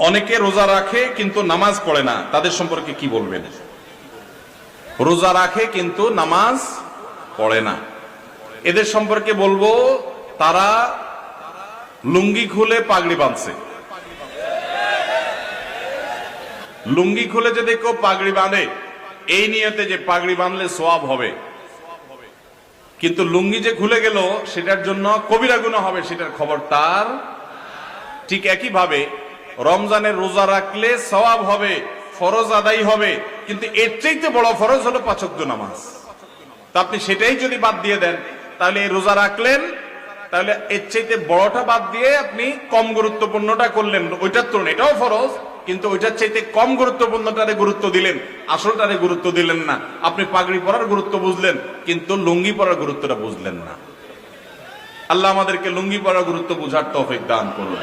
অনেকে রোজা রাখে কিন্তু নামাজ পড়ে না, তাদের সম্পর্কে কি বলবেন? রোজা রাখে কিন্তু নামাজ পড়ে না, এদের সম্পর্কে বলবো তারা লুঙ্গি খুলে পাগড়ি বাঁধছে। লুঙ্গি খুলে যদি কেউ পাগড়ি বাঁধে এই নিয়তে যে পাগড়ি বাঁধলে সওয়াব হবে, কিন্তু লুঙ্গি যে খুলে গেল সেটার জন্য কবিরা গুনাহ হবে, সেটার খবর তার। ঠিক একই ভাবে রমজানের রোজা রাখলে সওয়াব হবে, ফরজ আদায় হবে, কিন্তু এর চাইতে বড় ফরজ হলো 5 ওয়াক্ত নামাজ। তা আপনি সেটাই যদি বাদ দিয়ে দেন তাহলে এই রোজা রাখলেন, তাহলে এর চাইতে বড়টা বাদ দিয়ে আপনি কম গুরুত্বপূর্ণটা করলেন। ওইটার তুলনায় এটাও ফরজ, কিন্তু ওইটার চাইতে কম গুরুত্বপূর্ণটারে গুরুত্ব দিলেন, আসলটারে গুরুত্ব দিলেন না। আপনি পাগড়ি পরার গুরুত্ব বুঝলেন কিন্তু লুঙ্গি পরার গুরুত্বটা বুঝলেন না। আল্লাহ আমাদেরকে লুঙ্গি পরার গুরুত্ব বুঝার তৌফিক দান করুন।